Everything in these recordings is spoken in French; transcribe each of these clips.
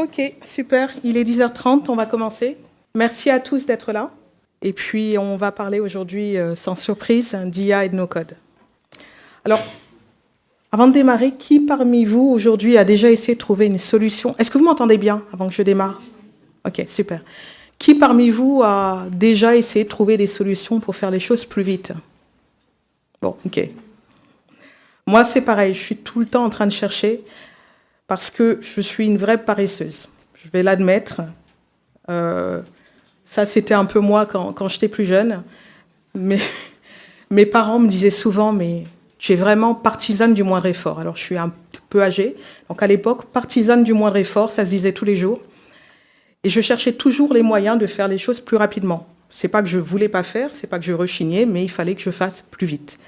Ok, super. Il est 10h30, on va commencer. Merci à tous d'être là. Et puis, on va parler aujourd'hui, sans surprise, d'IA et de no-code. Alors, avant de démarrer, qui parmi vous, aujourd'hui, a déjà essayé de trouver une solution? Est-ce que vous m'entendez bien avant que je démarre? Ok, super. Qui parmi vous a déjà essayé de trouver des solutions pour faire les choses plus vite? Bon, ok. Moi, c'est pareil. Je suis tout le temps en train de chercher parce que je suis une vraie paresseuse. Je vais l'admettre. Ça, c'était un peu moi quand j'étais plus jeune. Mais mes parents me disaient souvent, mais tu es vraiment partisane du moindre effort. Alors, je suis un peu âgée. Donc, à l'époque, partisane du moindre effort, ça se disait tous les jours. Et je cherchais toujours les moyens de faire les choses plus rapidement. C'est pas que je voulais pas faire, c'est pas que je rechignais, mais il fallait que je fasse plus vite.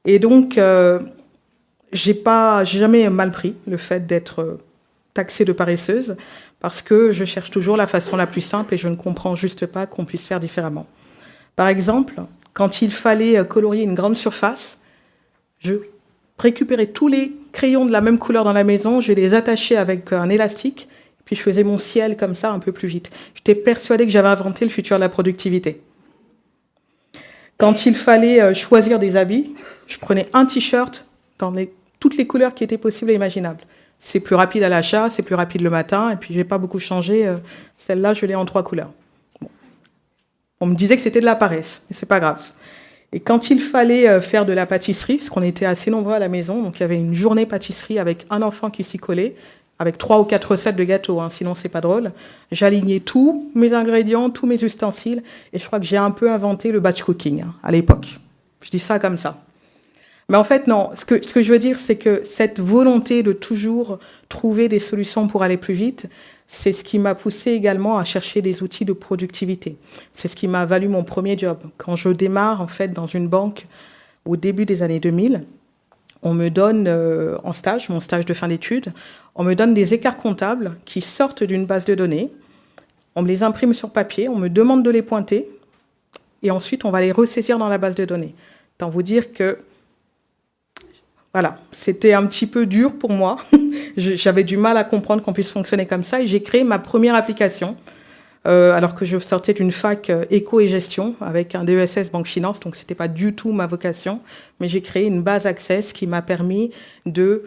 Et donc, j'ai jamais mal pris le fait d'être taxée de paresseuse, parce que je cherche toujours la façon la plus simple et je ne comprends juste pas qu'on puisse faire différemment. Par exemple, quand il fallait colorier une grande surface, je récupérais tous les crayons de la même couleur dans la maison, je les attachais avec un élastique, puis je faisais mon ciel comme ça un peu plus vite. J'étais persuadée que j'avais inventé le futur de la productivité. Quand il fallait choisir des habits, je prenais un t-shirt dans toutes les couleurs qui étaient possibles et imaginables. C'est plus rapide à l'achat, c'est plus rapide le matin, et puis je n'ai pas beaucoup changé. Celle-là, je l'ai en 3 couleurs. Bon. On me disait que c'était de la paresse, mais c'est pas grave. Et quand il fallait faire de la pâtisserie, parce qu'on était assez nombreux à la maison, donc il y avait une journée pâtisserie avec un enfant qui s'y collait, avec 3 ou 4 recettes de gâteaux, sinon c'est pas drôle. J'alignais tous mes ingrédients, tous mes ustensiles, et je crois que j'ai un peu inventé le batch cooking à l'époque. Je dis ça comme ça. Mais en fait, non. Ce que je veux dire, c'est que cette volonté de toujours trouver des solutions pour aller plus vite, c'est ce qui m'a poussé également à chercher des outils de productivité. C'est ce qui m'a valu mon premier job. Quand je démarre, en fait, dans une banque au début des années 2000, on me donne, en stage, mon stage de fin d'études, on me donne des écarts comptables qui sortent d'une base de données. On me les imprime sur papier, on me demande de les pointer, et ensuite, on va les ressaisir dans la base de données. Tant vous dire que voilà, c'était un petit peu dur pour moi. J'avais du mal à comprendre qu'on puisse fonctionner comme ça. Et j'ai créé ma première application, alors que je sortais d'une fac éco et gestion avec un DESS banque finance. Donc, ce n'était pas du tout ma vocation. Mais j'ai créé une base Access qui m'a permis de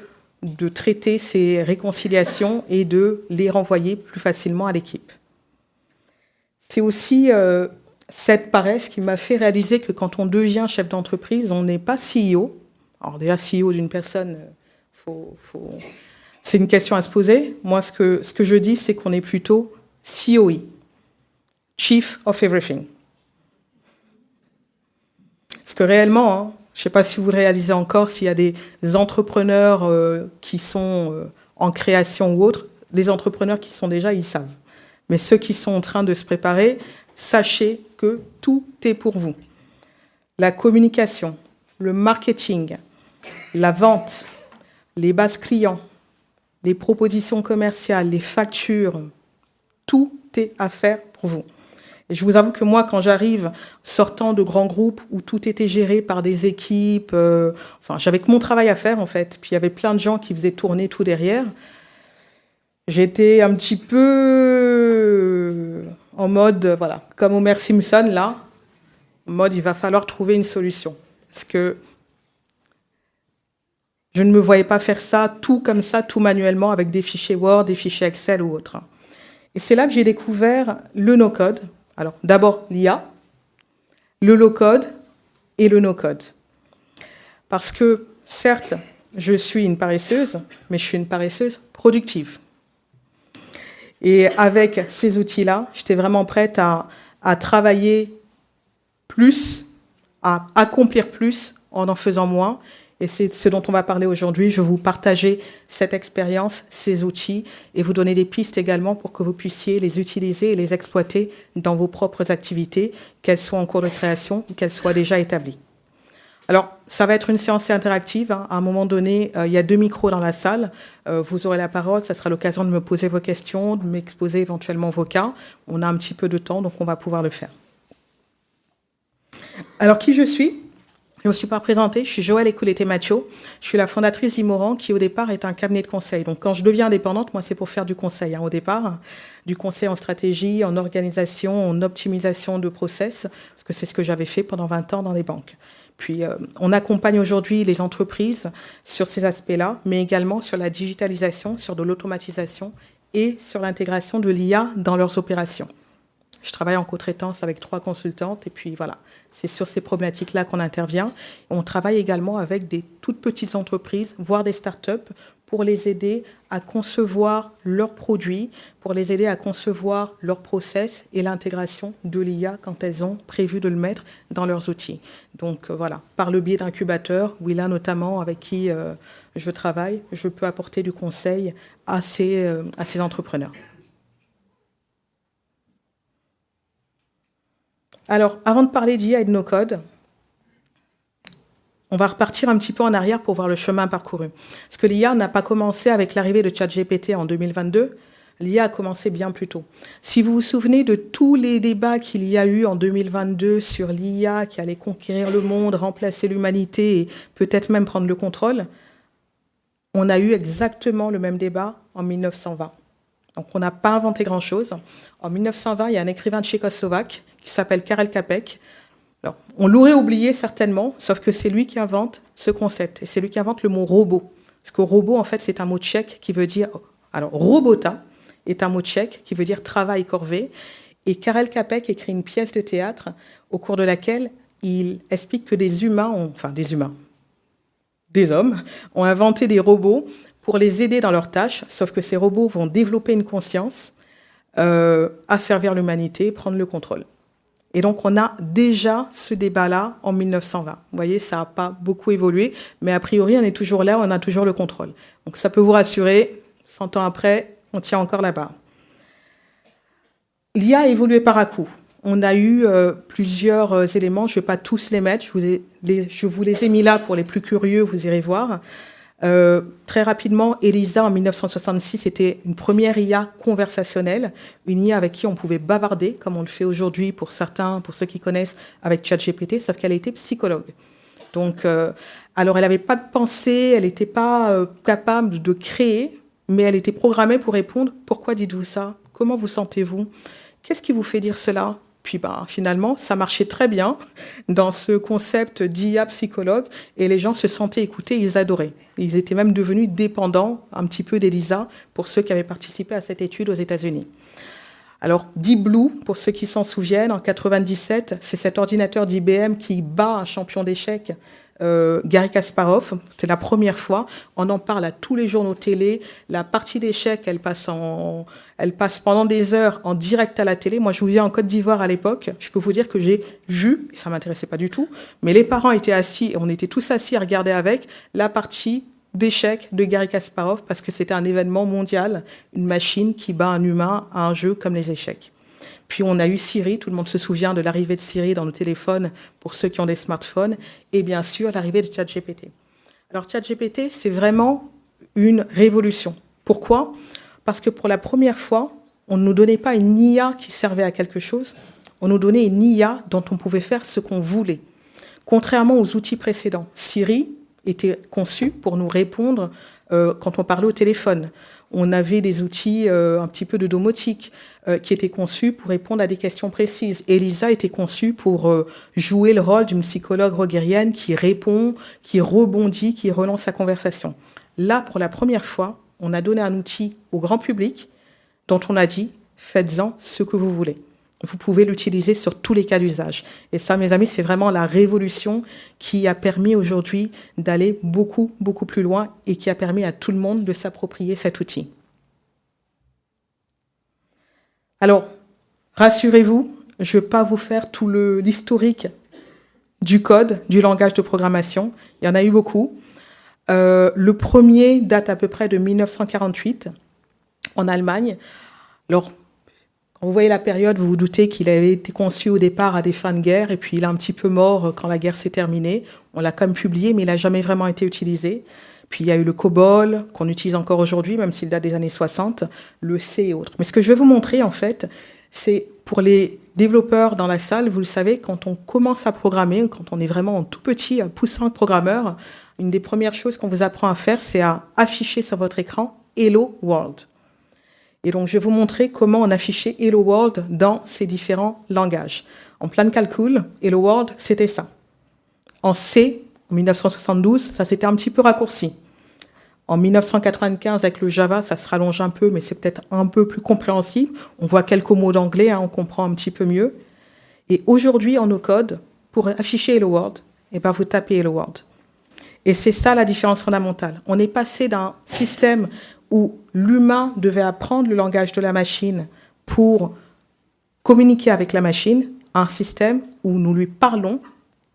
traiter ces réconciliations et de les renvoyer plus facilement à l'équipe. C'est aussi cette paresse qui m'a fait réaliser que quand on devient chef d'entreprise, on n'est pas CEO. Alors déjà, CEO d'une personne, c'est une question à se poser. Moi, ce que je dis, c'est qu'on est plutôt COE, Chief of Everything. Parce que réellement, je ne sais pas si vous réalisez encore, s'il y a des entrepreneurs qui sont en création ou autre, les entrepreneurs qui sont déjà, ils savent. Mais ceux qui sont en train de se préparer, sachez que tout est pour vous. La communication, le marketing, la vente, les bases clients, les propositions commerciales, les factures, tout est à faire pour vous. Et je vous avoue que moi, quand j'arrive sortant de grands groupes où tout était géré par des équipes, j'avais que mon travail à faire en fait, puis il y avait plein de gens qui faisaient tourner tout derrière, j'étais un petit peu en mode, voilà, comme Homer Simpson là, en mode il va falloir trouver une solution. Parce que je ne me voyais pas faire ça, tout comme ça, tout manuellement, avec des fichiers Word, des fichiers Excel ou autres. Et c'est là que j'ai découvert le no-code. Alors, d'abord, l'IA, le low-code et le no-code. Parce que, certes, je suis une paresseuse, mais je suis une paresseuse productive. Et avec ces outils-là, j'étais vraiment prête à travailler plus, à accomplir plus en faisant moins. Et c'est ce dont on va parler aujourd'hui. Je vais vous partager cette expérience, ces outils, et vous donner des pistes également pour que vous puissiez les utiliser et les exploiter dans vos propres activités, qu'elles soient en cours de création ou qu'elles soient déjà établies. Alors, ça va être une séance interactive. À un moment donné, il y a 2 micros dans la salle. Vous aurez la parole. Ça sera l'occasion de me poser vos questions, de m'exposer éventuellement vos cas. On a un petit peu de temps, donc on va pouvoir le faire. Alors, qui je suis ? Je ne me suis pas présentée, je suis Joëlle Ecoulete-Macho. Je suis la fondatrice d'Imoran, qui au départ est un cabinet de conseil. Donc quand je deviens indépendante, moi c'est pour faire du conseil au départ, du conseil en stratégie, en organisation, en optimisation de process, parce que c'est ce que j'avais fait pendant 20 ans dans les banques. Puis on accompagne aujourd'hui les entreprises sur ces aspects-là, mais également sur la digitalisation, sur de l'automatisation et sur l'intégration de l'IA dans leurs opérations. Je travaille en co-traitance avec 3 consultantes et puis voilà, c'est sur ces problématiques-là qu'on intervient. On travaille également avec des toutes petites entreprises, voire des start-up, pour les aider à concevoir leurs produits, pour les aider à concevoir leurs process et l'intégration de l'IA quand elles ont prévu de le mettre dans leurs outils. Donc voilà, par le biais d'incubateurs, Willa notamment, avec qui je travaille, je peux apporter du conseil à ces entrepreneurs. Alors, avant de parler d'IA et de no-code, on va repartir un petit peu en arrière pour voir le chemin parcouru. Parce que l'IA n'a pas commencé avec l'arrivée de ChatGPT en 2022. L'IA a commencé bien plus tôt. Si vous vous souvenez de tous les débats qu'il y a eu en 2022 sur l'IA qui allait conquérir le monde, remplacer l'humanité et peut-être même prendre le contrôle, on a eu exactement le même débat en 1920. Donc on n'a pas inventé grand-chose. En 1920, il y a un écrivain tchécoslovaque qui s'appelle Karel Čapek. Alors, on l'aurait oublié certainement, sauf que c'est lui qui invente ce concept. Et c'est lui qui invente le mot robot. Parce que robot, en fait, c'est un mot tchèque qui veut dire... Alors, robota est un mot tchèque qui veut dire travail, corvée. Et Karel Čapek écrit une pièce de théâtre au cours de laquelle il explique que des hommes, ont inventé des robots pour les aider dans leurs tâches, sauf que ces robots vont développer une conscience, asservir l'humanité, prendre le contrôle. Et donc, on a déjà ce débat-là en 1920. Vous voyez, ça n'a pas beaucoup évolué, mais a priori, on est toujours là, on a toujours le contrôle. Donc, ça peut vous rassurer, 100 ans après, on tient encore la barre. L'IA a évolué par à-coup. On a eu plusieurs éléments, je ne vais pas tous les mettre, je vous les ai mis là pour les plus curieux, vous irez voir. Très rapidement, ELISA en 1966 était une première IA conversationnelle, une IA avec qui on pouvait bavarder, comme on le fait aujourd'hui pour certains, pour ceux qui connaissent, avec ChatGPT, sauf qu'elle était psychologue. Donc, alors elle n'avait pas de pensée, elle n'était pas capable de créer, mais elle était programmée pour répondre « Pourquoi dites-vous ça ? Comment vous sentez-vous ? Qu'est-ce qui vous fait dire cela ?» Puis finalement, ça marchait très bien dans ce concept d'IA psychologue et les gens se sentaient écoutés, ils adoraient. Ils étaient même devenus dépendants un petit peu d'ELISA pour ceux qui avaient participé à cette étude aux États-Unis. Alors, Deep Blue, pour ceux qui s'en souviennent, en 1997, c'est cet ordinateur d'IBM qui bat un champion d'échecs, Garry Kasparov. C'est la première fois. On en parle à tous les journaux télé. La partie d'échecs, elle passe pendant des heures en direct à la télé. Moi, je vous viens en Côte d'Ivoire à l'époque. Je peux vous dire que j'ai vu, et ça ne m'intéressait pas du tout, mais les parents étaient assis, et on était tous assis à regarder avec la partie d'échecs de Garry Kasparov parce que c'était un événement mondial, une machine qui bat un humain à un jeu comme les échecs. Puis on a eu Siri, tout le monde se souvient de l'arrivée de Siri dans nos téléphones pour ceux qui ont des smartphones, et bien sûr l'arrivée de ChatGPT. Alors ChatGPT, c'est vraiment une révolution. Pourquoi ? Parce que pour la première fois, on ne nous donnait pas une IA qui servait à quelque chose, on nous donnait une IA dont on pouvait faire ce qu'on voulait. Contrairement aux outils précédents, Siri était conçu pour nous répondre quand on parlait au téléphone. On avait des outils un petit peu de domotique qui étaient conçus pour répondre à des questions précises. ELISA était conçue pour jouer le rôle d'une psychologue rogerienne qui répond, qui rebondit, qui relance sa conversation. Là, pour la première fois, on a donné un outil au grand public dont on a dit « faites-en ce que vous voulez ». Vous pouvez l'utiliser sur tous les cas d'usage. Et ça, mes amis, c'est vraiment la révolution qui a permis aujourd'hui d'aller beaucoup, beaucoup plus loin et qui a permis à tout le monde de s'approprier cet outil. Alors, rassurez-vous, je ne vais pas vous faire tout l'historique du code, du langage de programmation. Il y en a eu beaucoup. Le premier date à peu près de 1948 en Allemagne. Alors, quand vous voyez la période, vous vous doutez qu'il avait été conçu au départ à des fins de guerre et puis il est un petit peu mort quand la guerre s'est terminée. On l'a quand même publié, mais il n'a jamais vraiment été utilisé. Puis il y a eu le COBOL, qu'on utilise encore aujourd'hui, même s'il date des années 60, le C et autres. Mais ce que je vais vous montrer, en fait, c'est pour les développeurs dans la salle, vous le savez, quand on commence à programmer, quand on est vraiment tout petit, poussant programmeur, une des premières choses qu'on vous apprend à faire, c'est à afficher sur votre écran « Hello World ». Et donc, je vais vous montrer comment on affichait « Hello World » dans ces différents langages. En plan de calcul, « Hello World », c'était ça. En C, en 1972, ça s'était un petit peu raccourci. En 1995, avec le Java, ça se rallonge un peu, mais c'est peut-être un peu plus compréhensible. On voit quelques mots d'anglais, on comprend un petit peu mieux. Et aujourd'hui, en no code, pour afficher Hello World, vous tapez Hello World. Et c'est ça la différence fondamentale. On est passé d'un système où l'humain devait apprendre le langage de la machine pour communiquer avec la machine, à un système où nous lui parlons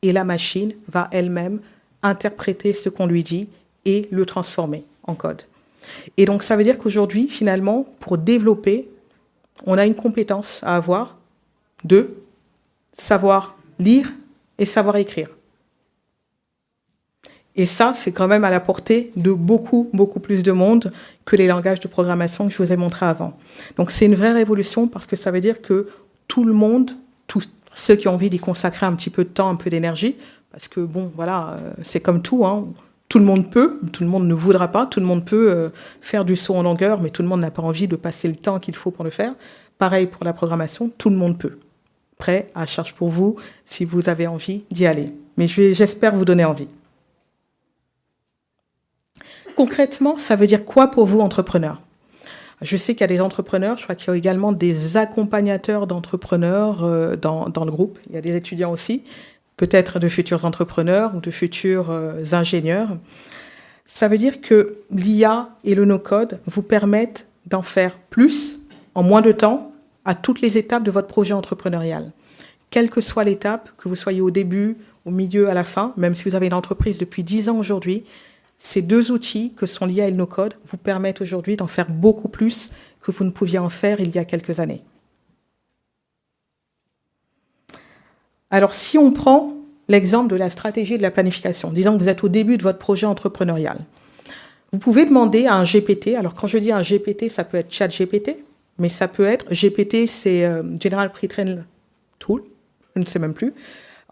et la machine va elle-même interpréter ce qu'on lui dit et le transformer en code. Et donc, ça veut dire qu'aujourd'hui, finalement, pour développer, on a une compétence à avoir de savoir lire et savoir écrire. Et ça, c'est quand même à la portée de beaucoup, beaucoup plus de monde que les langages de programmation que je vous ai montrés avant. Donc, c'est une vraie révolution parce que ça veut dire que tout le monde, tous ceux qui ont envie d'y consacrer un petit peu de temps, un peu d'énergie, parce que, bon, voilà, c'est comme tout, tout le monde peut, tout le monde ne voudra pas, tout le monde peut faire du saut en longueur, mais tout le monde n'a pas envie de passer le temps qu'il faut pour le faire. Pareil pour la programmation, tout le monde peut. Prêt, à charge pour vous, si vous avez envie d'y aller. Mais j'espère vous donner envie. Concrètement, ça veut dire quoi pour vous, entrepreneurs ? Je sais qu'il y a des entrepreneurs, je crois qu'il y a également des accompagnateurs d'entrepreneurs dans le groupe. Il y a des étudiants aussi, peut-être de futurs entrepreneurs ou de futurs ingénieurs. Ça veut dire que l'IA et le no-code vous permettent d'en faire plus en moins de temps à toutes les étapes de votre projet entrepreneurial. Quelle que soit l'étape, que vous soyez au début, au milieu, à la fin, même si vous avez une entreprise depuis 10 ans aujourd'hui, ces deux outils que sont l'IA et le no-code vous permettent aujourd'hui d'en faire beaucoup plus que vous ne pouviez en faire il y a quelques années. Alors, si on prend l'exemple de la stratégie de la planification, disons que vous êtes au début de votre projet entrepreneurial, vous pouvez demander à un GPT, alors quand je dis un GPT, ça peut être ChatGPT, mais ça peut être, GPT, c'est General Pre-trained Tool, je ne sais même plus.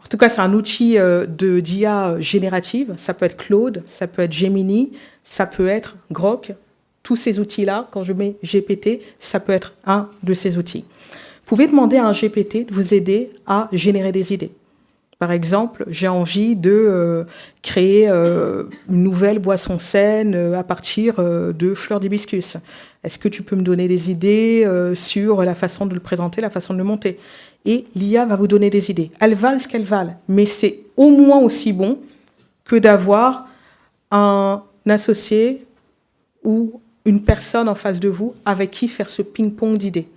En tout cas, c'est un outil d'IA générative. Ça peut être Claude, ça peut être Gemini, ça peut être Grok. Tous ces outils-là, quand je mets GPT, ça peut être un de ces outils. Vous pouvez demander à un GPT de vous aider à générer des idées. Par exemple, j'ai envie de créer une nouvelle boisson saine à partir de fleurs d'hibiscus. Est-ce que tu peux me donner des idées sur la façon de le présenter, la façon de le monter ? Et l'IA va vous donner des idées. Elles valent ce qu'elles valent, mais c'est au moins aussi bon que d'avoir un associé ou une personne en face de vous avec qui faire ce ping-pong d'idées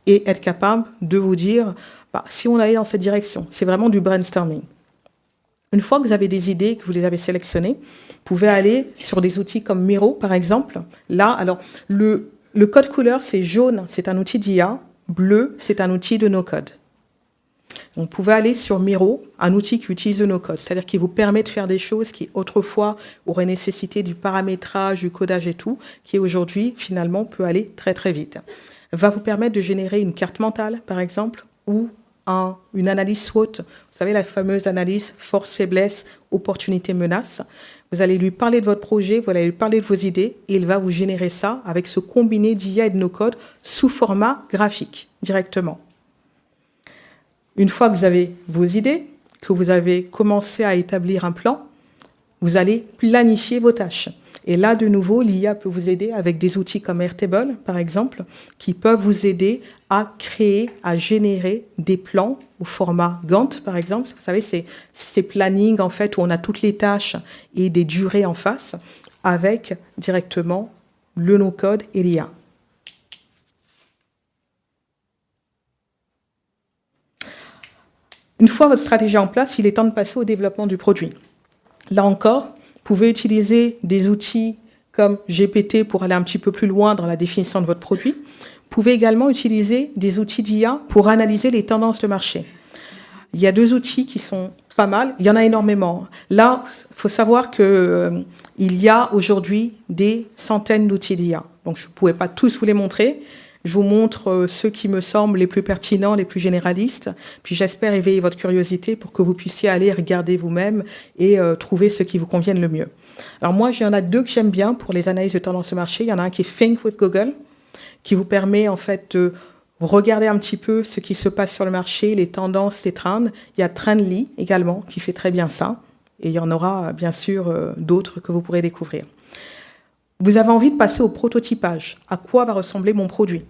et être capable de vous dire si on allait dans cette direction. C'est vraiment du brainstorming. Une fois que vous avez des idées, que vous les avez sélectionnées, vous pouvez aller sur des outils comme Miro, par exemple. Là, alors, le code couleur, c'est jaune, c'est un outil d'IA. Bleu, c'est un outil de no-code. Vous pouvez aller sur Miro, un outil qui utilise le no-code, c'est-à-dire qui vous permet de faire des choses qui autrefois auraient nécessité du paramétrage, du codage et tout, qui aujourd'hui, finalement, peut aller très très vite. Va vous permettre de générer une carte mentale, par exemple, ou une analyse SWOT. Vous savez, la fameuse analyse force-faiblesse, opportunité-menace. Vous allez lui parler de votre projet, vous allez lui parler de vos idées, et il va vous générer ça avec ce combiné d'IA et de no-code sous format graphique, directement. Une fois que vous avez vos idées, que vous avez commencé à établir un plan, vous allez planifier vos tâches. Et là, de nouveau, l'IA peut vous aider avec des outils comme Airtable, par exemple, qui peuvent vous aider à créer, à générer des plans au format Gantt, par exemple. Vous savez, c'est ces plannings, en fait, où on a toutes les tâches et des durées en face, avec directement le no-code et l'IA. Une fois votre stratégie en place, il est temps de passer au développement du produit. Là encore, vous pouvez utiliser des outils comme GPT pour aller un petit peu plus loin dans la définition de votre produit. Vous pouvez également utiliser des outils d'IA pour analyser les tendances de marché. Il y a deux outils qui sont pas mal, il y en a énormément. Là, il faut savoir qu'il y a aujourd'hui des centaines d'outils d'IA. Donc, je ne pouvais pas tous vous les montrer, Je vous montre ceux qui me semblent les plus pertinents, les plus généralistes. Puis j'espère éveiller votre curiosité pour que vous puissiez aller regarder vous-même et trouver ceux qui vous conviennent le mieux. Alors moi, il y en a deux que j'aime bien pour les analyses de tendance de marché. Il y en a un qui est Think with Google, qui vous permet en fait de regarder un petit peu ce qui se passe sur le marché, les tendances, les trends. Il y a Trendly également qui fait très bien ça. Et il y en aura bien sûr d'autres que vous pourrez découvrir. Vous avez envie de passer au prototypage. À quoi va ressembler mon produit?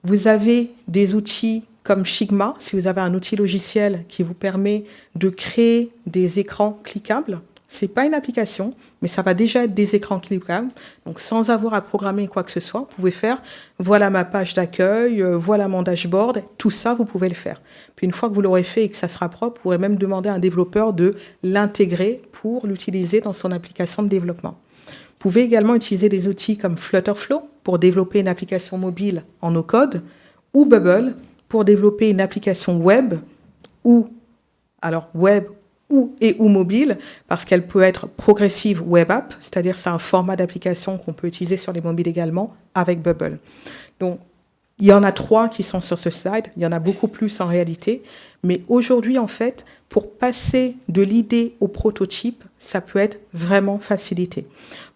Vous avez des outils comme Figma, si vous avez un outil logiciel qui vous permet de créer des écrans cliquables. Ce n'est pas une application, mais ça va déjà être des écrans cliquables. Donc, sans avoir à programmer quoi que ce soit, vous pouvez faire, voilà ma page d'accueil, voilà mon dashboard, tout ça, vous pouvez le faire. Puis, une fois que vous l'aurez fait et que ça sera propre, vous pourrez même demander à un développeur de l'intégrer pour l'utiliser dans son application de développement. Vous pouvez également utiliser des outils comme Flutterflow pour développer une application mobile en no-code ou Bubble pour développer une application web ou mobile, parce qu'elle peut être progressive web app, c'est-à-dire c'est un format d'application qu'on peut utiliser sur les mobiles également avec Bubble. Donc, il y en a 3 qui sont sur ce slide, il y en a beaucoup plus en réalité, mais aujourd'hui, en fait, pour passer de l'idée au prototype, ça peut être vraiment facilité.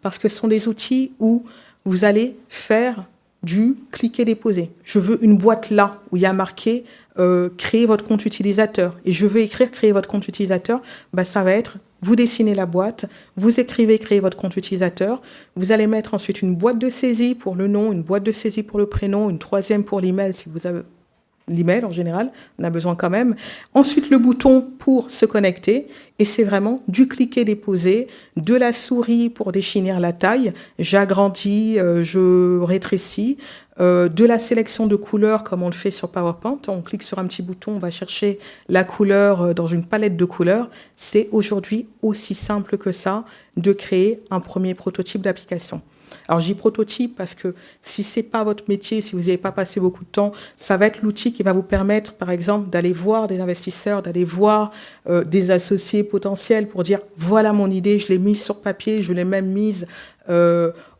Parce que ce sont des outils où vous allez faire du cliquer-déposer. Je veux une boîte là, où il y a marqué créer votre compte utilisateur. Et je veux écrire créer votre compte utilisateur, ça va être vous dessinez la boîte, vous écrivez créer votre compte utilisateur, vous allez mettre ensuite une boîte de saisie pour le nom, une boîte de saisie pour le prénom, une troisième pour l'email si vous avez l'email en général, on a besoin quand même. Ensuite, le bouton pour se connecter. Et c'est vraiment du cliquer-déposer, de la souris pour définir la taille. J'agrandis, je rétrécis. De la sélection de couleurs comme on le fait sur PowerPoint. On clique sur un petit bouton, on va chercher la couleur dans une palette de couleurs. C'est aujourd'hui aussi simple que ça de créer un premier prototype d'application. Alors, j'y prototype parce que si ce n'est pas votre métier, si vous n'avez pas passé beaucoup de temps, ça va être l'outil qui va vous permettre, par exemple, d'aller voir des investisseurs, d'aller voir des associés potentiels pour dire « voilà mon idée, je l'ai mise sur papier, je l'ai même mise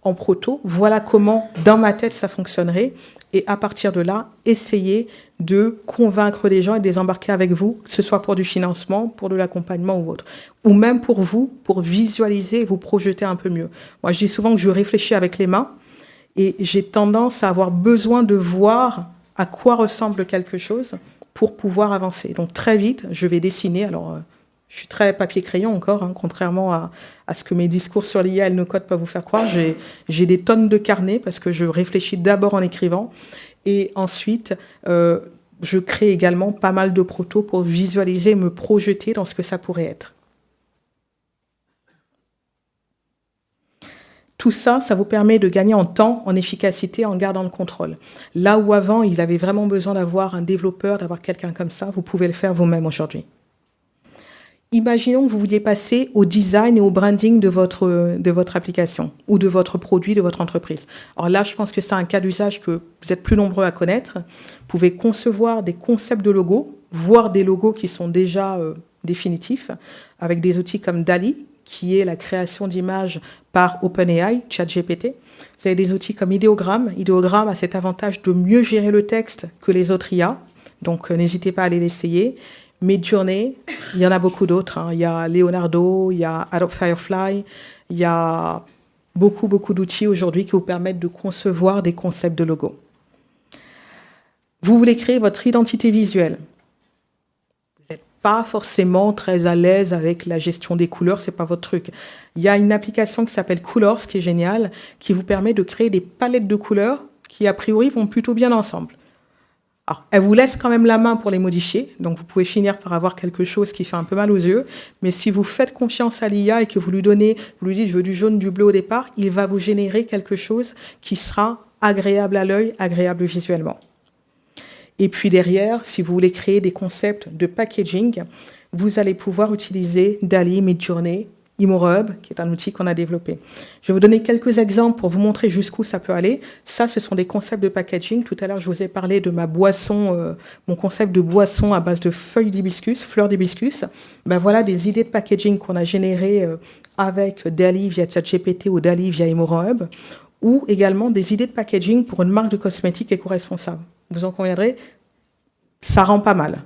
en proto, voilà comment, dans ma tête, ça fonctionnerait. » Et à partir de là, essayez de convaincre les gens et de les embarquer avec vous, que ce soit pour du financement, pour de l'accompagnement ou autre. Ou même pour vous, pour visualiser et vous projeter un peu mieux. Moi, je dis souvent que je réfléchis avec les mains et j'ai tendance à avoir besoin de voir à quoi ressemble quelque chose pour pouvoir avancer. Donc, très vite, je vais dessiner. Alors, je suis très papier-crayon encore, contrairement à ce que mes discours sur l'IA et le no-code peuvent vous faire croire. J'ai des tonnes de carnets parce que je réfléchis d'abord en écrivant. Et ensuite, je crée également pas mal de protos pour visualiser, me projeter dans ce que ça pourrait être. Tout ça, ça vous permet de gagner en temps, en efficacité, en gardant le contrôle. Là où avant, il avait vraiment besoin d'avoir un développeur, d'avoir quelqu'un comme ça, vous pouvez le faire vous-même aujourd'hui. Imaginons que vous vouliez passer au design et au branding de votre application ou de votre produit, de votre entreprise. Alors là, je pense que c'est un cas d'usage que vous êtes plus nombreux à connaître. Vous pouvez concevoir des concepts de logos, voire des logos qui sont déjà définitifs, avec des outils comme DALL-E, qui est la création d'images par OpenAI, ChatGPT. Vous avez des outils comme Ideogram. Ideogram a cet avantage de mieux gérer le texte que les autres IA, donc n'hésitez pas à aller l'essayer. Midjourney, il y en a beaucoup d'autres. Il y a Leonardo, il y a Adobe Firefly, il y a beaucoup d'outils aujourd'hui qui vous permettent de concevoir des concepts de logo. Vous voulez créer votre identité visuelle. Vous n'êtes pas forcément très à l'aise avec la gestion des couleurs, c'est pas votre truc. Il y a une application qui s'appelle Colors, qui est géniale, qui vous permet de créer des palettes de couleurs qui, a priori, vont plutôt bien ensemble. Alors, elle vous laisse quand même la main pour les modifier, donc vous pouvez finir par avoir quelque chose qui fait un peu mal aux yeux, mais si vous faites confiance à l'IA et que vous lui dites je veux du jaune, du bleu au départ, il va vous générer quelque chose qui sera agréable à l'œil, agréable visuellement. Et puis derrière, si vous voulez créer des concepts de packaging, vous allez pouvoir utiliser DALL-E, Midjourney, ImoRub, qui est un outil qu'on a développé. Je vais vous donner quelques exemples pour vous montrer jusqu'où ça peut aller. Ça, ce sont des concepts de packaging. Tout à l'heure, je vous ai parlé de ma boisson, mon concept de boisson à base de feuilles d'hibiscus, fleurs d'hibiscus. Voilà des idées de packaging qu'on a générées avec DALL-E via ChatGPT ou DALL-E via ImoRub. ou également des idées de packaging pour une marque de cosmétiques éco-responsable. Vous en conviendrez, ça rend pas mal.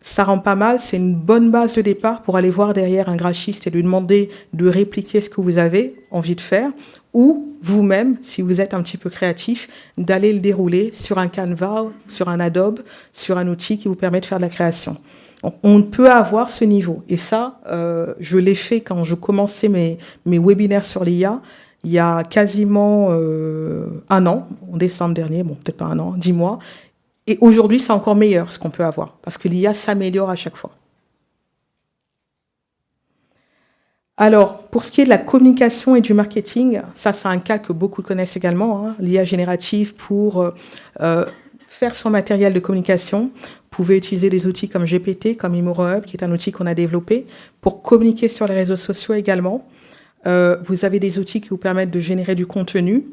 Ça rend pas mal, c'est une bonne base de départ pour aller voir derrière un graphiste et lui demander de répliquer ce que vous avez envie de faire, ou vous-même, si vous êtes un petit peu créatif, d'aller le dérouler sur un Canva, sur un Adobe, sur un outil qui vous permet de faire de la création. Donc, on peut avoir ce niveau. Et ça, je l'ai fait quand je commençais mes webinaires sur l'IA, il y a quasiment un an, en décembre dernier, bon, peut-être pas un an, 10 mois. Et aujourd'hui, c'est encore meilleur ce qu'on peut avoir, parce que l'IA s'améliore à chaque fois. Alors, pour ce qui est de la communication et du marketing, ça c'est un cas que beaucoup connaissent également, hein, l'IA générative pour faire son matériel de communication. Vous pouvez utiliser des outils comme GPT, comme ImoroHub, qui est un outil qu'on a développé, pour communiquer sur les réseaux sociaux également. Vous avez des outils qui vous permettent de générer du contenu,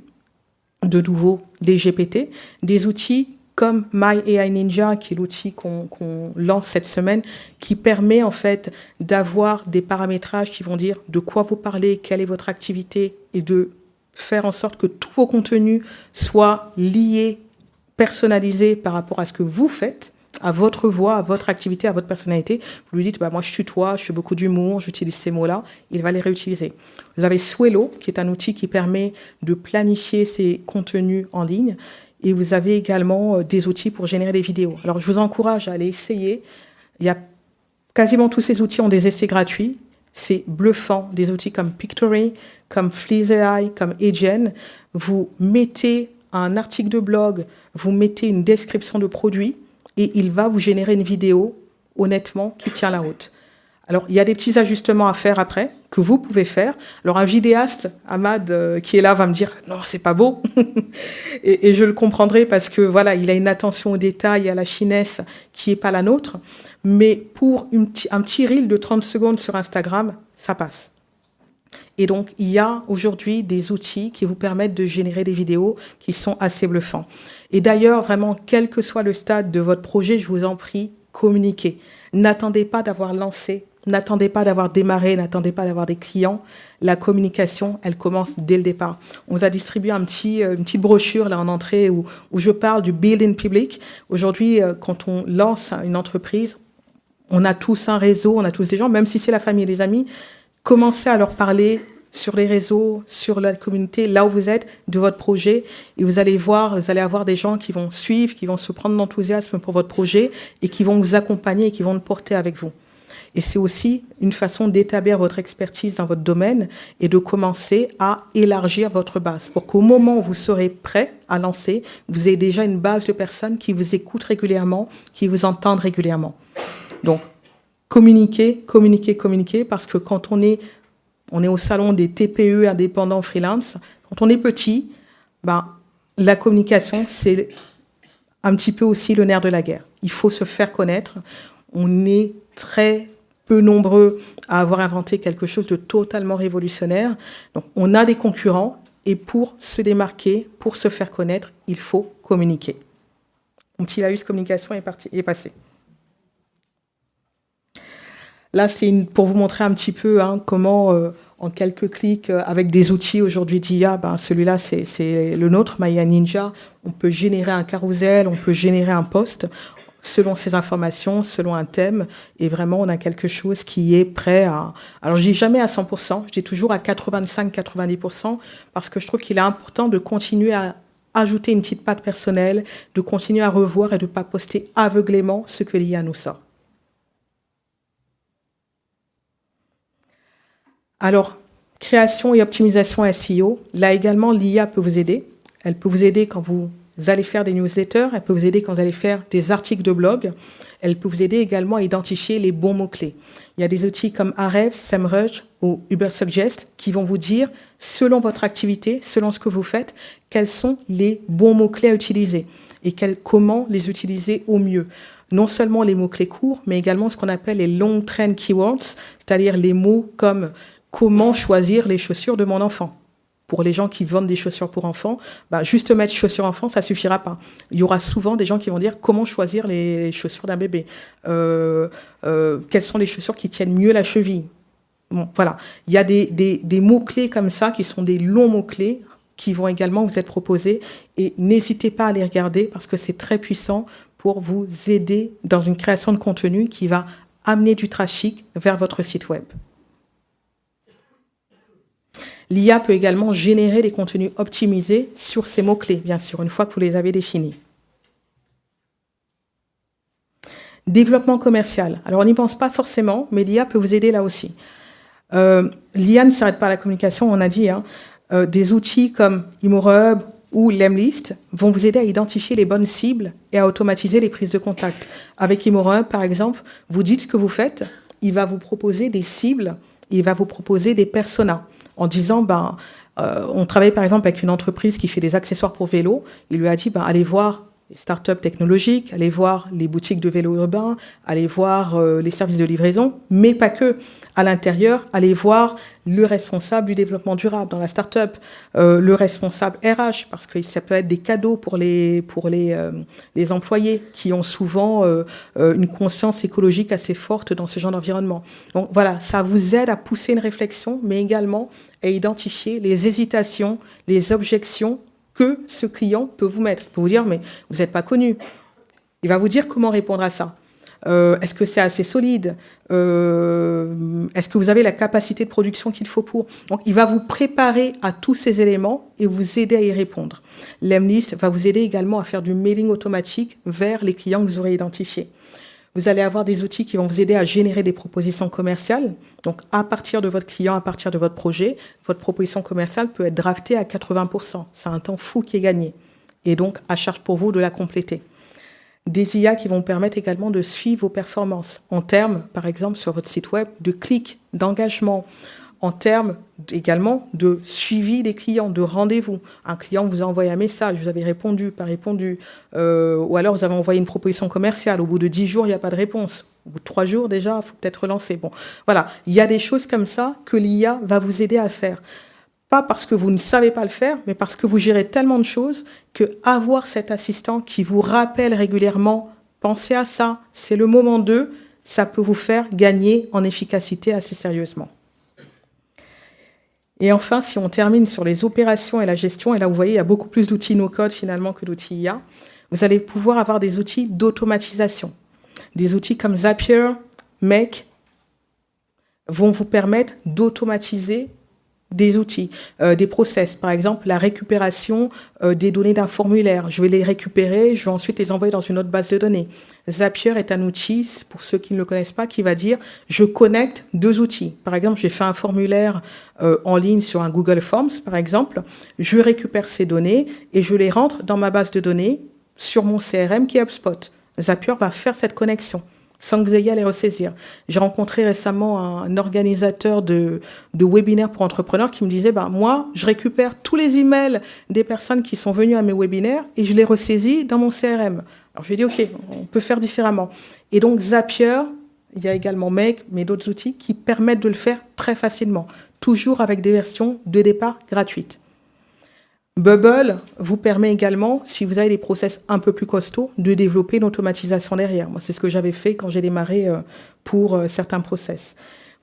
de nouveau des GPT, des outils comme My AI Ninja, qui est l'outil qu'on lance cette semaine, qui permet en fait d'avoir des paramétrages qui vont dire de quoi vous parlez, quelle est votre activité, et de faire en sorte que tous vos contenus soient liés, personnalisés par rapport à ce que vous faites, à votre voix, à votre activité, à votre personnalité. Vous lui dites, bah, moi je tutoie, je fais beaucoup d'humour, j'utilise ces mots-là, il va les réutiliser. Vous avez Swello, qui est un outil qui permet de planifier ses contenus en ligne. Et vous avez également des outils pour générer des vidéos. Alors, je vous encourage à aller essayer. Il y a quasiment tous ces outils ont des essais gratuits. C'est bluffant. Des outils comme Pictory, comme Flea's.ai, comme Agen. Vous mettez un article de blog, vous mettez une description de produit et il va vous générer une vidéo, honnêtement, qui tient la route. Alors, il y a des petits ajustements à faire après, que vous pouvez faire. Alors, un vidéaste, Ahmad, qui est là, va me dire « Non, c'est pas beau ». Et je le comprendrai parce que, voilà, il a une attention au détail et à la finesse qui n'est pas la nôtre. Mais pour un petit reel de 30 secondes sur Instagram, ça passe. Et donc, il y a aujourd'hui des outils qui vous permettent de générer des vidéos qui sont assez bluffants. Et d'ailleurs, vraiment, quel que soit le stade de votre projet, je vous en prie, communiquez. N'attendez pas d'avoir lancé. N'attendez pas d'avoir démarré, n'attendez pas d'avoir des clients. La communication, elle commence dès le départ. On vous a distribué une petite brochure là en entrée où je parle du build in public. Aujourd'hui, quand on lance une entreprise, on a tous un réseau, on a tous des gens, même si c'est la famille et les amis, commencez à leur parler sur les réseaux, sur la communauté, là où vous êtes, de votre projet. Et vous allez avoir des gens qui vont suivre, qui vont se prendre d'enthousiasme pour votre projet et qui vont vous accompagner et qui vont le porter avec vous. Et c'est aussi une façon d'établir votre expertise dans votre domaine et de commencer à élargir votre base pour qu'au moment où vous serez prêt à lancer, vous ayez déjà une base de personnes qui vous écoutent régulièrement, qui vous entendent régulièrement. Donc, communiquez, parce que quand on est au salon des TPE indépendants freelance, quand on est petit, la communication, c'est un petit peu aussi le nerf de la guerre. Il faut se faire connaître. On est très peu nombreux à avoir inventé quelque chose de totalement révolutionnaire. Donc, on a des concurrents et pour se démarquer, pour se faire connaître, il faut communiquer. Mon petit laïus communication est passé. Là, c'est pour vous montrer un petit peu comment, en quelques clics, avec des outils aujourd'hui d'IA, celui-là, c'est le nôtre, My AI Ninja. On peut générer un carrousel, on peut générer un post selon ces informations, selon un thème, et vraiment, on a quelque chose qui est prêt à... Alors, je dis jamais à 100%, je dis toujours à 85-90%, parce que je trouve qu'il est important de continuer à ajouter une petite patte personnelle, de continuer à revoir et de ne pas poster aveuglément ce que l'IA nous sort. Alors, création et optimisation SEO, là également, l'IA peut vous aider. Elle peut vous aider quand vous allez faire des newsletters, elle peut vous aider quand vous allez faire des articles de blog, elle peut vous aider également à identifier les bons mots-clés. Il y a des outils comme Ahrefs, SEMrush ou Ubersuggest qui vont vous dire, selon votre activité, selon ce que vous faites, quels sont les bons mots-clés à utiliser et comment les utiliser au mieux. Non seulement les mots-clés courts, mais également ce qu'on appelle les long trend keywords, c'est-à-dire les mots comme comment choisir les chaussures de mon enfant. Pour les gens qui vendent des chaussures pour enfants, juste mettre chaussures enfants, ça suffira pas. Il y aura souvent des gens qui vont dire comment choisir les chaussures d'un bébé. Quelles sont les chaussures qui tiennent mieux la cheville. Bon, voilà. Il y a des mots-clés comme ça qui sont des longs mots-clés. qui vont également vous être proposés. Et n'hésitez pas à les regarder parce que c'est très puissant pour vous aider dans une création de contenu qui va amener du trafic vers votre site web. L'IA peut également générer des contenus optimisés sur ces mots-clés, bien sûr, une fois que vous les avez définis. Développement commercial. Alors, on n'y pense pas forcément, mais l'IA peut vous aider là aussi. L'IA ne s'arrête pas à la communication, on a dit. Des outils comme ImoHub ou Lemlist vont vous aider à identifier les bonnes cibles et à automatiser les prises de contact. Avec ImoHub, par exemple, vous dites ce que vous faites, il va vous proposer des cibles, il va vous proposer des personas. En disant, on travaille par exemple avec une entreprise qui fait des accessoires pour vélo, il lui a dit, allez voir les startups technologiques, allez voir les boutiques de vélos urbains, allez voir les services de livraison, mais pas que. À l'intérieur, allez voir le responsable du développement durable dans la startup, le responsable RH, parce que ça peut être des cadeaux pour les employés qui ont souvent une conscience écologique assez forte dans ce genre d'environnement. Donc voilà, ça vous aide à pousser une réflexion, mais également à identifier les hésitations, les objections que ce client peut vous mettre. Il peut vous dire, mais vous n'êtes pas connu. Il va vous dire comment répondre à ça. Est-ce que c'est assez solide? Est-ce que vous avez la capacité de production qu'il faut pour? Donc, il va vous préparer à tous ces éléments et vous aider à y répondre. Lemlist va vous aider également à faire du mailing automatique vers les clients que vous aurez identifiés. Vous allez avoir des outils qui vont vous aider à générer des propositions commerciales. Donc, à partir de votre client, à partir de votre projet, votre proposition commerciale peut être draftée à 80%. C'est un temps fou qui est gagné. Et donc, à charge pour vous de la compléter. Des IA qui vont permettre également de suivre vos performances en termes, par exemple, sur votre site web, de clics, d'engagement, en termes également de suivi des clients, de rendez-vous. Un client vous a envoyé un message, vous avez répondu, pas répondu, ou alors vous avez envoyé une proposition commerciale. Au bout de 10 jours, il n'y a pas de réponse. Au bout de 3 jours, déjà, il faut peut-être relancer. Bon, voilà, il y a des choses comme ça que l'IA va vous aider à faire. Pas parce que vous ne savez pas le faire, mais parce que vous gérez tellement de choses que avoir cet assistant qui vous rappelle régulièrement, pensez à ça, c'est le moment d'eux, ça peut vous faire gagner en efficacité assez sérieusement. Et enfin, si on termine sur les opérations et la gestion, et là vous voyez, il y a beaucoup plus d'outils no-code finalement que d'outils IA, vous allez pouvoir avoir des outils d'automatisation. Des outils comme Zapier, Make vont vous permettre d'automatiser des outils, des process. Par exemple, la récupération des données d'un formulaire. Je vais les récupérer, je vais ensuite les envoyer dans une autre base de données. Zapier est un outil, pour ceux qui ne le connaissent pas, qui va dire je connecte 2 outils. Par exemple, j'ai fait un formulaire en ligne sur un Google Forms, par exemple. Je récupère ces données et je les rentre dans ma base de données sur mon CRM qui est HubSpot. Zapier va faire cette connexion sans que vous ayez à les ressaisir. J'ai rencontré récemment un organisateur de webinaires pour entrepreneurs qui me disait, moi, je récupère tous les emails des personnes qui sont venues à mes webinaires et je les ressaisis dans mon CRM. Alors, je lui ai dit, OK, on peut faire différemment. Et donc, Zapier, il y a également Make, mais d'autres outils qui permettent de le faire très facilement, toujours avec des versions de départ gratuites. Bubble vous permet également, si vous avez des process un peu plus costauds, de développer une automatisation derrière. Moi, c'est ce que j'avais fait quand j'ai démarré pour certains process.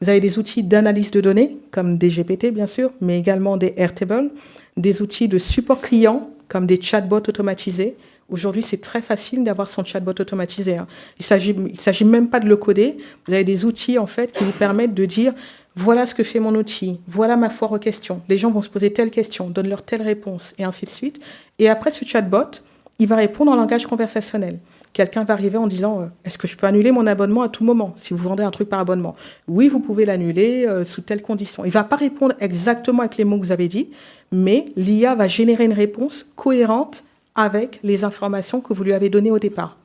Vous avez des outils d'analyse de données, comme des GPT, bien sûr, mais également des Airtable, des outils de support client, comme des chatbots automatisés. Aujourd'hui, c'est très facile d'avoir son chatbot automatisé. Il s'agit même pas de le coder. Vous avez des outils, en fait, qui vous permettent de dire voilà ce que fait mon outil, voilà ma foire aux questions. Les gens vont se poser telle question, donnent-leur telle réponse, et ainsi de suite. Et après, ce chatbot, il va répondre en langage conversationnel. Quelqu'un va arriver en disant est-ce que je peux annuler mon abonnement à tout moment si vous vendez un truc par abonnement? Oui, vous pouvez l'annuler sous telle condition. Il ne va pas répondre exactement avec les mots que vous avez dit, mais l'IA va générer une réponse cohérente avec les informations que vous lui avez données au départ.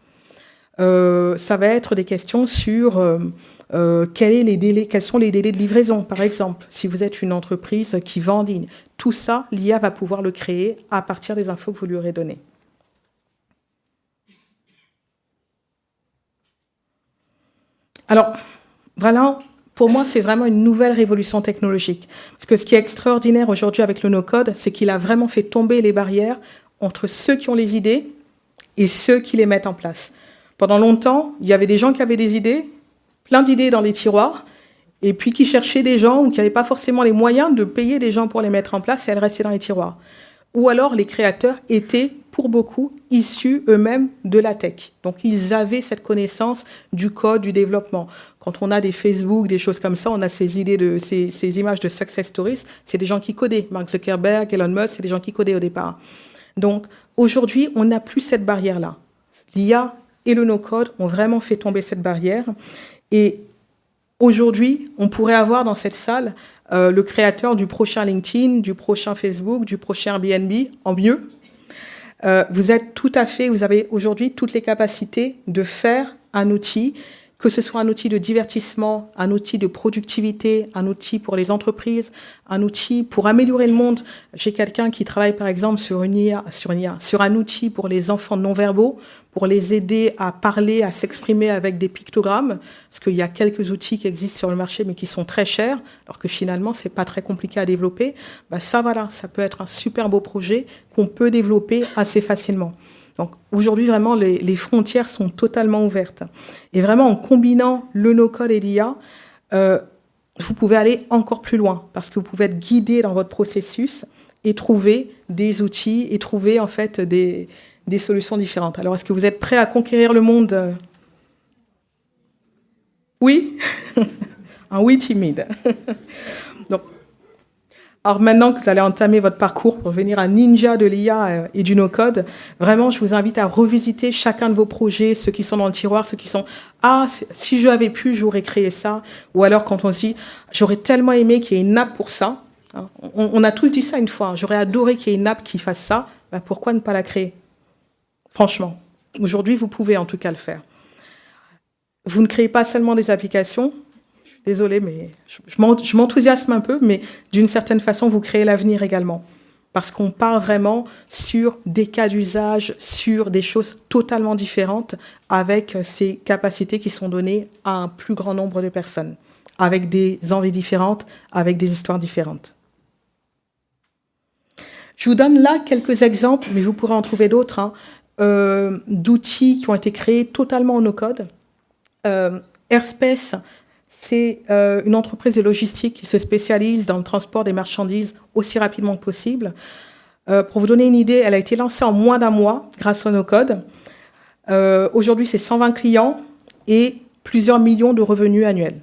Ça va être des questions sur quels sont les délais de livraison, par exemple, si vous êtes une entreprise qui vend en ligne. Tout ça, l'IA va pouvoir le créer à partir des infos que vous lui aurez données. Alors, voilà, pour moi, c'est vraiment une nouvelle révolution technologique. Parce que ce qui est extraordinaire aujourd'hui avec le no-code, c'est qu'il a vraiment fait tomber les barrières entre ceux qui ont les idées et ceux qui les mettent en place. Pendant longtemps, il y avait des gens qui avaient des idées, plein d'idées dans les tiroirs, et puis qui cherchaient des gens ou qui n'avaient pas forcément les moyens de payer des gens pour les mettre en place et elles restaient dans les tiroirs. ou alors les créateurs étaient, pour beaucoup, issus eux-mêmes de la tech. Donc, ils avaient cette connaissance du code, du développement. Quand on a des Facebook, des choses comme ça, on a ces idées ces images de success stories, c'est des gens qui codaient. Mark Zuckerberg, Elon Musk, c'est des gens qui codaient au départ. Donc, aujourd'hui, on n'a plus cette barrière-là. L'IA et le no-code ont vraiment fait tomber cette barrière. Et aujourd'hui, on pourrait avoir dans cette salle le créateur du prochain LinkedIn, du prochain Facebook, du prochain Airbnb, en mieux. Vous avez aujourd'hui toutes les capacités de faire un outil, que ce soit un outil de divertissement, un outil de productivité, un outil pour les entreprises, un outil pour améliorer le monde. J'ai quelqu'un qui travaille par exemple sur un outil pour les enfants non-verbaux, pour les aider à parler, à s'exprimer avec des pictogrammes, parce qu'il y a quelques outils qui existent sur le marché mais qui sont très chers, alors que finalement c'est pas très compliqué à développer. Ça peut être un super beau projet qu'on peut développer assez facilement. Donc aujourd'hui, vraiment, les frontières sont totalement ouvertes. Et vraiment, en combinant le no-code et l'IA, vous pouvez aller encore plus loin parce que vous pouvez être guidé dans votre processus et trouver des outils et trouver en fait des solutions différentes. Alors, est-ce que vous êtes prêts à conquérir le monde? Oui. Un oui timide. Donc, alors maintenant que vous allez entamer votre parcours pour devenir un ninja de l'IA et du no-code, vraiment, je vous invite à revisiter chacun de vos projets, ceux qui sont dans le tiroir, ceux qui sont « Ah, si je avais pu, j'aurais créé ça ». Ou alors quand on se dit « J'aurais tellement aimé qu'il y ait une app pour ça ». On a tous dit ça une fois. « J'aurais adoré qu'il y ait une app qui fasse ça ». Pourquoi ne pas la créer? Franchement, aujourd'hui, vous pouvez en tout cas le faire. Vous ne créez pas seulement des applications. Désolée, mais je m'enthousiasme un peu, mais d'une certaine façon, vous créez l'avenir également. Parce qu'on part vraiment sur des cas d'usage, sur des choses totalement différentes, avec ces capacités qui sont données à un plus grand nombre de personnes, avec des envies différentes, avec des histoires différentes. Je vous donne là quelques exemples, mais vous pourrez en trouver d'autres, d'outils qui ont été créés totalement en no-code. Airspace, c'est une entreprise de logistique qui se spécialise dans le transport des marchandises aussi rapidement que possible. Pour vous donner une idée, elle a été lancée en moins d'un mois grâce au no-code. Aujourd'hui, c'est 120 clients et plusieurs millions de revenus annuels.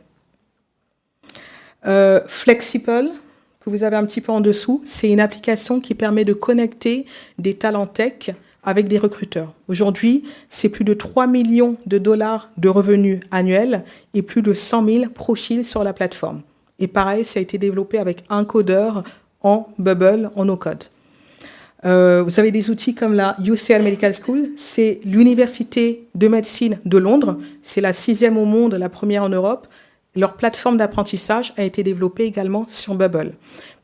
Flexible, que vous avez un petit peu en dessous, c'est une application qui permet de connecter des talents tech avec des recruteurs. Aujourd'hui, c'est plus de 3 millions de dollars de revenus annuels et plus de 100 000 profils sur la plateforme. Et pareil, ça a été développé avec un codeur en Bubble, en no-code. Vous avez des outils comme la UCL Medical School, c'est l'université de médecine de Londres, c'est la 6e au monde, la première en Europe. Leur plateforme d'apprentissage a été développée également sur Bubble.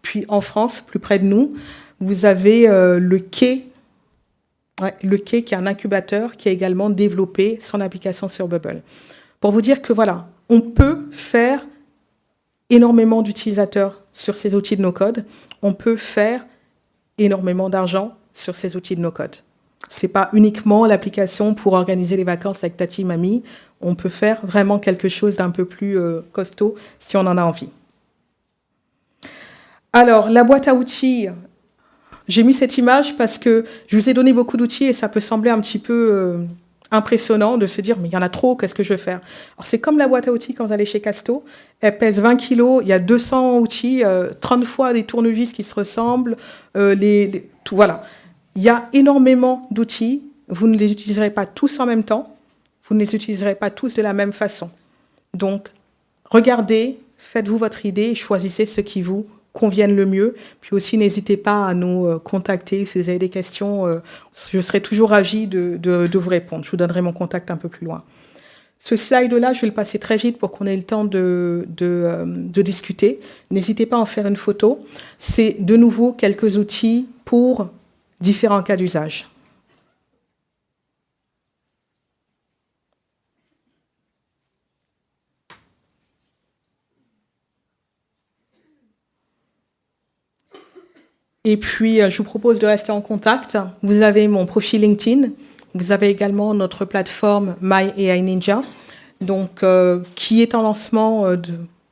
Puis en France, plus près de nous, vous avez le Quai, qui est un incubateur qui a également développé son application sur Bubble. Pour vous dire que voilà, on peut faire énormément d'utilisateurs sur ces outils de no-code, on peut faire énormément d'argent sur ces outils de no-code. C'est pas uniquement l'application pour organiser les vacances avec Tati Mamie, on peut faire vraiment quelque chose d'un peu plus costaud si on en a envie. Alors, la boîte à outils, j'ai mis cette image parce que je vous ai donné beaucoup d'outils et ça peut sembler un petit peu impressionnant de se dire « mais il y en a trop, qu'est-ce que je vais faire ?» Alors c'est comme la boîte à outils quand vous allez chez Casto, elle pèse 20 kilos, il y a 200 outils, 30 fois des tournevis qui se ressemblent, tout, voilà. Il y a énormément d'outils, vous ne les utiliserez pas tous en même temps, vous ne les utiliserez pas tous de la même façon. Donc, regardez, faites-vous votre idée et choisissez ce qui vous conviennent le mieux. Puis aussi, n'hésitez pas à nous contacter si vous avez des questions. Je serai toujours ravie de vous répondre. Je vous donnerai mon contact un peu plus loin. Ce slide-là, je vais le passer très vite pour qu'on ait le temps de discuter. N'hésitez pas à en faire une photo. C'est de nouveau quelques outils pour différents cas d'usage. Et puis, je vous propose de rester en contact. Vous avez mon profil LinkedIn. Vous avez également notre plateforme My AI Ninja, donc, qui est en lancement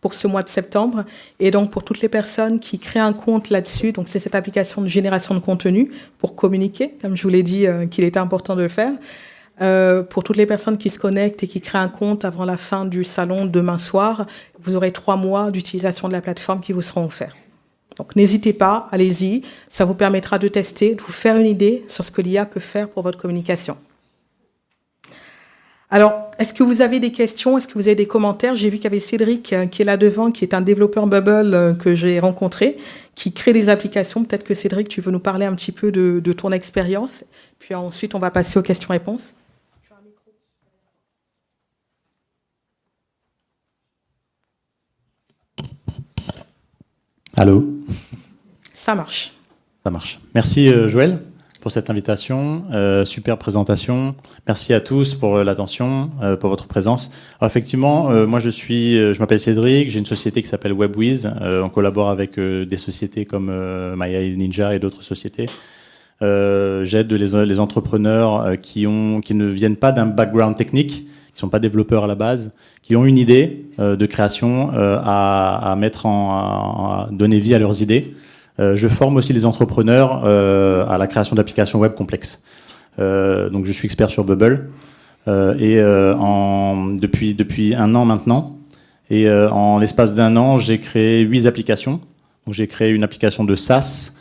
pour ce mois de septembre. Et donc, pour toutes les personnes qui créent un compte là-dessus, donc c'est cette application de génération de contenu pour communiquer, comme je vous l'ai dit qu'il était important de le faire. Pour toutes les personnes qui se connectent et qui créent un compte avant la fin du salon demain soir, vous aurez 3 mois d'utilisation de la plateforme qui vous seront offerts. Donc, n'hésitez pas, allez-y. Ça vous permettra de tester, de vous faire une idée sur ce que l'IA peut faire pour votre communication. Alors, est-ce que vous avez des questions? Est-ce que vous avez des commentaires? J'ai vu qu'il y avait Cédric qui est là devant, qui est un développeur Bubble que j'ai rencontré, qui crée des applications. Peut-être que Cédric, tu veux nous parler un petit peu de ton expérience. Puis ensuite, on va passer aux questions-réponses. Allô? Ça marche. Ça marche. Merci Joël pour cette invitation, super présentation. Merci à tous pour l'attention, pour votre présence. Alors effectivement, moi je m'appelle Cédric, j'ai une société qui s'appelle WebWiz. On collabore avec des sociétés comme MyEye Ninja et d'autres sociétés. J'aide les entrepreneurs qui ne viennent pas d'un background technique, qui ne sont pas développeurs à la base, qui ont une idée de création à donner vie à leurs idées. Je forme aussi les entrepreneurs à la création d'applications web complexes. Donc je suis expert sur Bubble depuis 1 an maintenant. Et en l'espace d'1 an, j'ai créé 8 applications. Donc j'ai créé une application de SaaS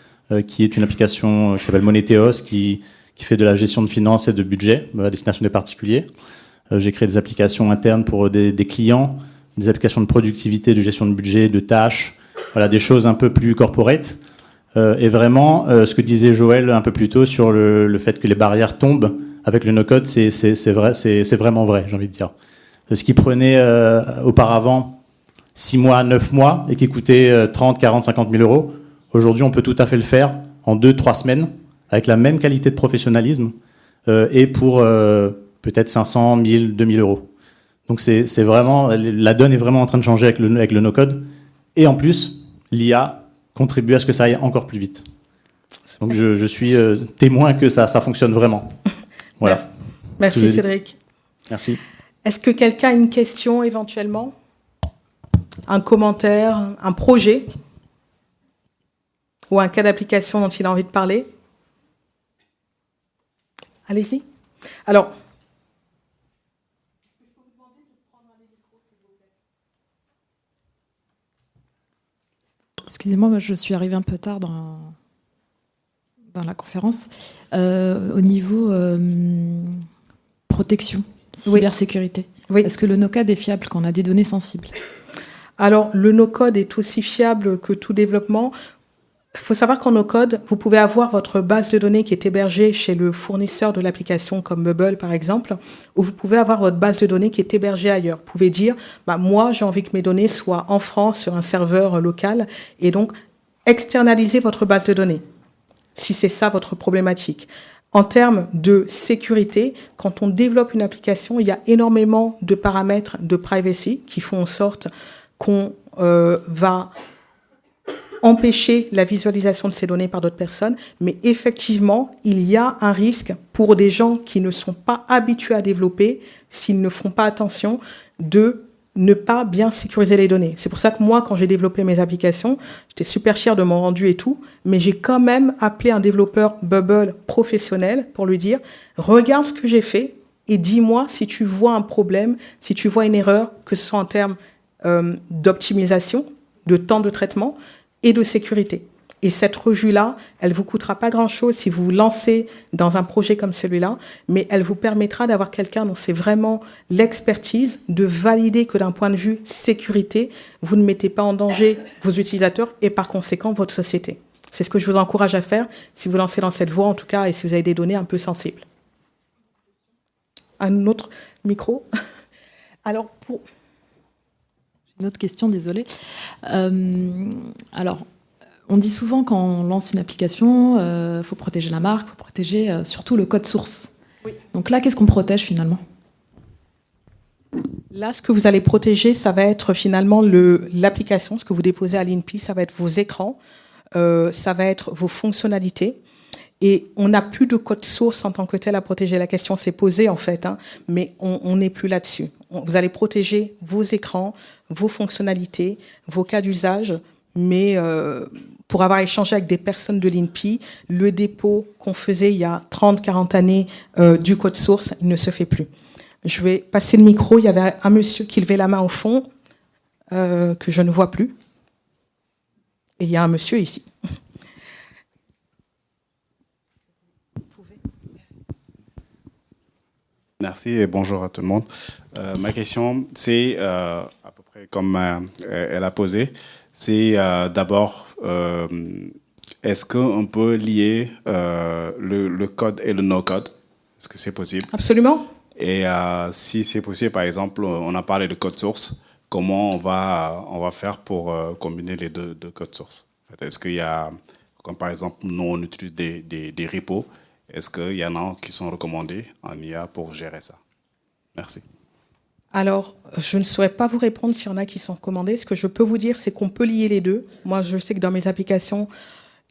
qui est une application qui s'appelle Moneteos qui fait de la gestion de finances et de budget à destination des particuliers. J'ai créé des applications internes pour des clients, des applications de productivité, de gestion de budget, de tâches, voilà, des choses un peu plus corporate. Et vraiment, ce que disait Joël un peu plus tôt sur le fait que les barrières tombent avec le no-code, c'est vrai, c'est vraiment vrai, j'ai envie de dire. Ce qui prenait auparavant 6 mois, 9 mois et qui coûtait 30, 40, 50 000 euros, aujourd'hui on peut tout à fait le faire en 2-3 semaines avec la même qualité de professionnalisme et pour peut-être 500, 1000, 2000 euros. Donc c'est vraiment, la donne est vraiment en train de changer avec le no-code. Et en plus, l'IA contribue à ce que ça aille encore plus vite. Donc je suis témoin que ça fonctionne vraiment. Voilà. Merci Cédric. Merci. Est-ce que quelqu'un a une question éventuellement? Un commentaire, un projet? Ou un cas d'application dont il a envie de parler? Allez-y. Alors, excusez-moi, je suis arrivée un peu tard dans la conférence. Au niveau protection, cybersécurité, oui. Est-ce que le no-code est fiable quand on a des données sensibles? Alors, le no-code est aussi fiable que tout développement. Il faut savoir qu'en no-code, vous pouvez avoir votre base de données qui est hébergée chez le fournisseur de l'application, comme Bubble par exemple, ou vous pouvez avoir votre base de données qui est hébergée ailleurs. Vous pouvez dire, moi j'ai envie que mes données soient en France sur un serveur local, et donc externaliser votre base de données, si c'est ça votre problématique. En termes de sécurité, quand on développe une application, il y a énormément de paramètres de privacy qui font en sorte qu'on va empêcher la visualisation de ces données par d'autres personnes, mais effectivement, il y a un risque pour des gens qui ne sont pas habitués à développer, s'ils ne font pas attention, de ne pas bien sécuriser les données. C'est pour ça que moi, quand j'ai développé mes applications, j'étais super fière de mon rendu et tout, mais j'ai quand même appelé un développeur Bubble professionnel pour lui dire « Regarde ce que j'ai fait et dis-moi si tu vois un problème, si tu vois une erreur, que ce soit en termes d'optimisation, de temps de traitement, et de sécurité. » Et cette revue-là, elle ne vous coûtera pas grand-chose si vous vous lancez dans un projet comme celui-là, mais elle vous permettra d'avoir quelqu'un dont c'est vraiment l'expertise, de valider que d'un point de vue sécurité, vous ne mettez pas en danger vos utilisateurs et par conséquent votre société. C'est ce que je vous encourage à faire si vous lancez dans cette voie, en tout cas, et si vous avez des données un peu sensibles. Un autre micro. Alors, pour... Une autre question, désolée. Alors, on dit souvent quand on lance une application, faut protéger la marque, faut protéger surtout le code source. Oui. Donc là, qu'est-ce qu'on protège finalement? Là, ce que vous allez protéger, ça va être finalement l'application, ce que vous déposez à l'INPI, ça va être vos écrans, ça va être vos fonctionnalités. Et on n'a plus de code source en tant que tel à protéger. La question s'est posée en fait, mais on n'est plus là-dessus. vous allez protéger vos écrans, vos fonctionnalités, vos cas d'usage, mais pour avoir échangé avec des personnes de l'INPI, le dépôt qu'on faisait il y a 30, 40 années du code source, il ne se fait plus. Je vais passer le micro. Il y avait un monsieur qui levait la main au fond, que je ne vois plus. Et il y a un monsieur ici. Merci et bonjour à tout le monde. Ma question, c'est à peu près comme elle a posé. C'est d'abord, est-ce qu'on peut lier le code et le no-code? Est-ce que c'est possible? Absolument. Et si c'est possible, par exemple, on a parlé de code source, comment on va faire pour combiner les deux codes source? En fait, est-ce qu'il y a, comme par exemple, nous on utilise des repos, est-ce qu'il y en a qui sont recommandés en IA pour gérer ça? Merci. Alors, je ne saurais pas vous répondre s'il y en a qui sont recommandés. Ce que je peux vous dire, c'est qu'on peut lier les deux. Moi, je sais que dans mes applications,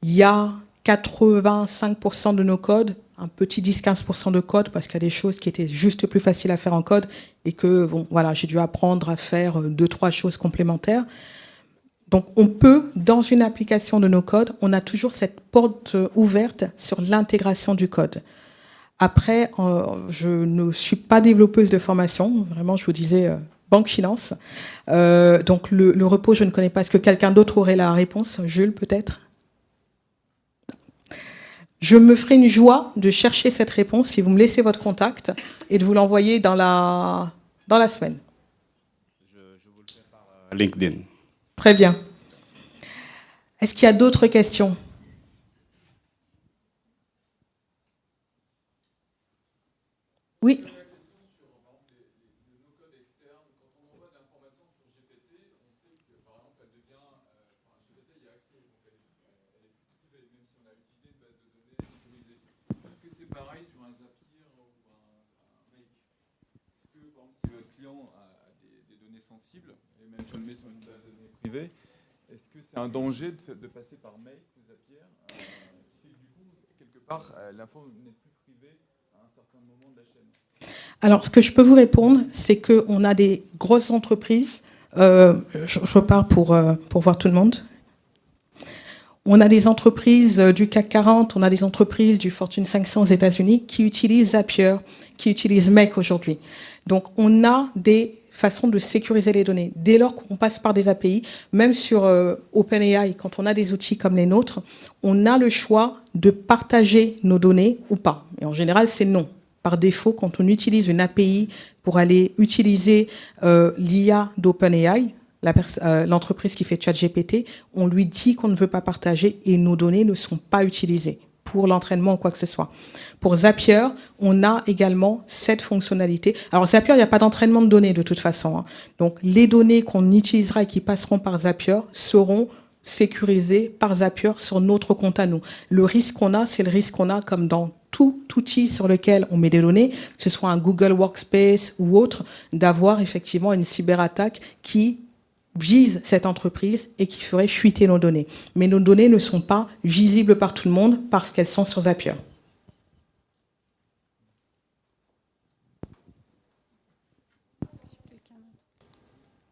il y a 85% de nos codes, un petit 10-15% de code, parce qu'il y a des choses qui étaient juste plus faciles à faire en code et que, bon, voilà, j'ai dû apprendre à faire 2-3 choses complémentaires. Donc, on peut, dans une application de nos codes, on a toujours cette porte ouverte sur l'intégration du code. Après, je ne suis pas développeuse de formation. Vraiment, je vous disais, banque finance. Donc, le repos, je ne connais pas. Est-ce que quelqu'un d'autre aurait la réponse? Jules, peut-être? Je me ferai une joie de chercher cette réponse si vous me laissez votre contact et de vous l'envoyer dans la semaine. Je vous le fais par LinkedIn. Très bien. Est-ce qu'il y a d'autres questions? Oui. Est-ce que c'est pareil sur un Zapier ou un Make? Est-ce que, par exemple, si votre client a des données sensibles, et même si on le met sur une base de données privée, est-ce que c'est un danger de passer par Make ou Zapier qui fait que, du coup, quelque part, l'info n'est plus privée à un certain moment de la chaîne? Alors, ce que je peux vous répondre, c'est qu'on a des grosses entreprises. Je repars pour voir tout le monde. On a des entreprises du CAC 40, on a des entreprises du Fortune 500 aux États-Unis qui utilisent Zapier, qui utilisent Make aujourd'hui. Donc, on a des façons de sécuriser les données. Dès lors qu'on passe par des API, même sur OpenAI, quand on a des outils comme les nôtres, on a le choix de partager nos données ou pas. Et en général, c'est non. Par défaut, quand on utilise une API pour aller utiliser l'IA d'OpenAI, l'entreprise qui fait ChatGPT, on lui dit qu'on ne veut pas partager et nos données ne sont pas utilisées pour l'entraînement ou quoi que ce soit. Pour Zapier, on a également cette fonctionnalité. Alors Zapier, il n'y a pas d'entraînement de données de toute façon, hein. Donc les données qu'on utilisera et qui passeront par Zapier seront sécurisées par Zapier sur notre compte à nous. Le risque qu'on a, c'est le risque qu'on a comme dans tout outil sur lequel on met des données, que ce soit un Google Workspace ou autre, d'avoir effectivement une cyberattaque qui vise cette entreprise et qui ferait fuiter nos données. Mais nos données ne sont pas visibles par tout le monde parce qu'elles sont sur Zapier.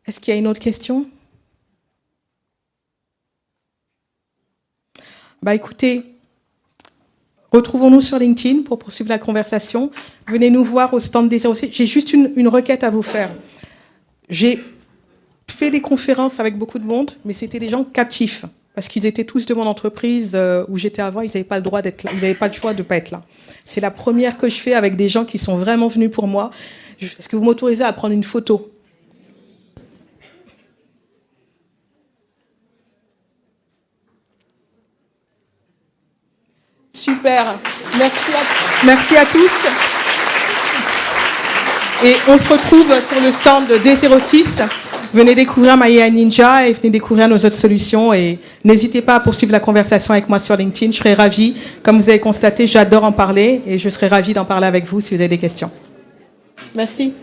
Est-ce qu'il y a une autre question? Bah écoutez, retrouvons-nous sur LinkedIn pour poursuivre la conversation. Venez nous voir au stand des 06. J'ai juste une requête à vous faire. J'ai fait des conférences avec beaucoup de monde, mais c'était des gens captifs, parce qu'ils étaient tous de mon entreprise où j'étais avant, ils n'avaient pas le droit d'être là, ils n'avaient pas le choix de ne pas être là. C'est la première que je fais avec des gens qui sont vraiment venus pour moi. Est-ce que vous m'autorisez à prendre une photo? Super, merci à tous. Et on se retrouve sur le stand de D06. Venez découvrir MyAI Ninja et venez découvrir nos autres solutions. Et n'hésitez pas à poursuivre la conversation avec moi sur LinkedIn. Je serai ravie. Comme vous avez constaté, j'adore en parler et je serai ravie d'en parler avec vous si vous avez des questions. Merci.